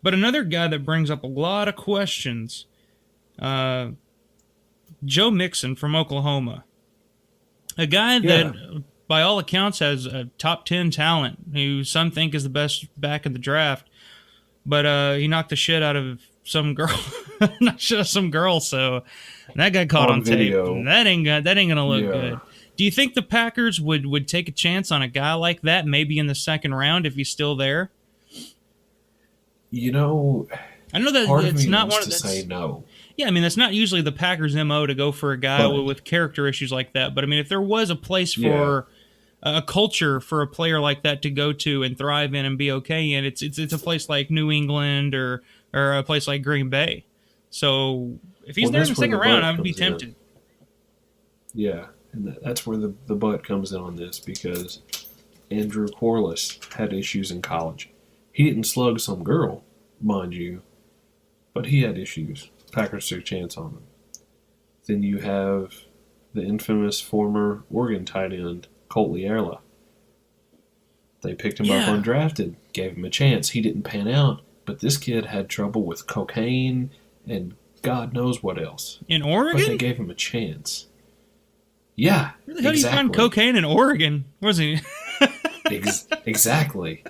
But another guy that brings up a lot of questions, uh, Joe Mixon from Oklahoma. A guy Yeah. that, by all accounts, has a top 10 talent, who some think is the best back in the draft. But he knocked the shit out of some girl. Not just some girl, so that got caught On on tape. video. That ain't gonna look Yeah. good. Do you think the Packers would take a chance on a guy like that, maybe in the second round if he's still there? You know, I know that part of it's me not wants one of to say that's no, yeah. I mean, that's not usually the Packers' mo to go for a guy but with character issues like that. But I mean, if there was a place yeah, for a culture for a player like that to go to and thrive in and be okay in, it's a place like New England or a place like Green Bay. So if he's well, there in the that's where second the round, butt I would be comes in. tempted. Yeah, and that's where the butt comes in on this because Andrew Corliss had issues in college. He didn't slug some girl, mind you, but he had issues. Packers took a chance on him. Then you have the infamous former Oregon tight end, Colt Lierla. They picked him up Yeah, undrafted, gave him a chance. He didn't pan out, but this kid had trouble with cocaine and God knows what else. in But they Oregon. gave him a chance. Yeah, Where the hell do you find exactly. cocaine in Oregon? Was he? Exactly.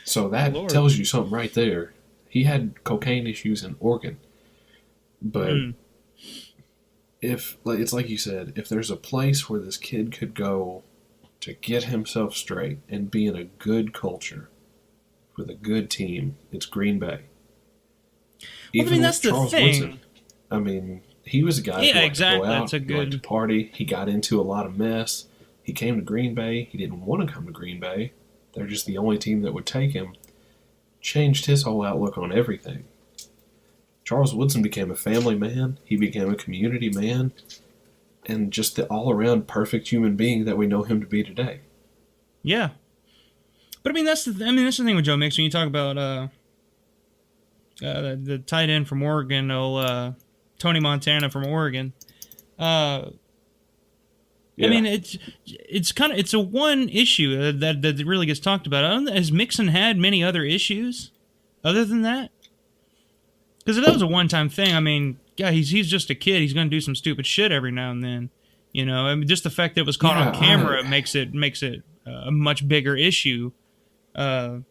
So that Lord. tells you something right there. He had cocaine issues in Oregon. But Mm. if, like, it's like you said, if there's a place where this kid could go to get himself straight and be in a good culture with a good team, it's Green Bay. Well, I mean, Even that's with the Charles Woodson, thing. I mean, he was a guy who Yeah, liked to go exactly. That's out, a he liked to good. party, he got into a lot of mess. He came to Green Bay. He didn't want to come to Green Bay. They're just the only team that would take him. Changed his whole outlook on everything. Charles Woodson became a family man. He became a community man, and just the all-around perfect human being that we know him to be today. Yeah, but I mean, that's the thing with Joe Mixon. You talk about the tight end from Oregon, Tony Montana from Oregon. Uh, I Yeah, mean, it's a one issue that really gets talked about. I don't, has Mixon had many other issues other than that? Because if that was a one time thing, I mean, yeah, he's just a kid. He's going to do some stupid shit every now and then. You know, I mean, just the fact that it was caught on yeah. camera makes it a much bigger issue. Because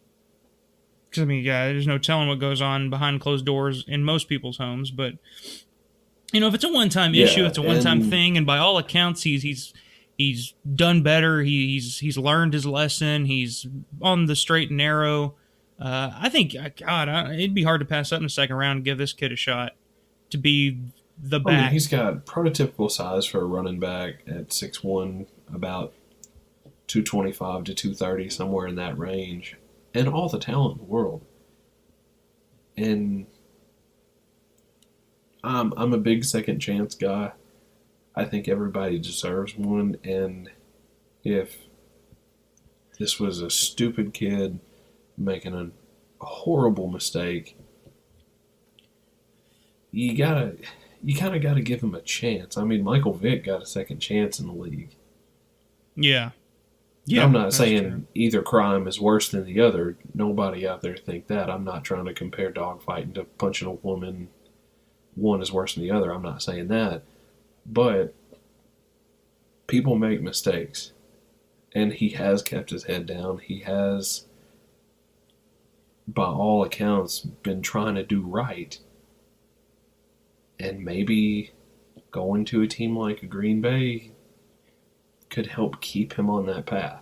I mean, yeah, there's no telling what goes on behind closed doors in most people's homes. But you know, if it's a one time issue, Yeah, it's a one time and thing, and by all accounts, he's done better. He's learned his lesson. He's on the straight and narrow. I think, it'd be hard to pass up in the second round and give this kid a shot to be the I mean, back. he's got prototypical size for a running back at 6'1", about 225 to 230, somewhere in that range, and all the talent in the world. And I'm a big second chance guy. I think everybody deserves one, and if this was a stupid kid making a horrible mistake, you gotta, you kind of gotta give him a chance. I mean, Michael Vick got a second chance in the league. Yeah, Now, yeah, I'm not that's true. saying either crime is worse than the other. Nobody out there think that. I'm not trying to compare dogfighting to punching a woman. One is worse than the other. I'm not saying that. But people make mistakes. And he has kept his head down. He has, by all accounts, been trying to do right. And maybe going to a team like a Green Bay could help keep him on that path.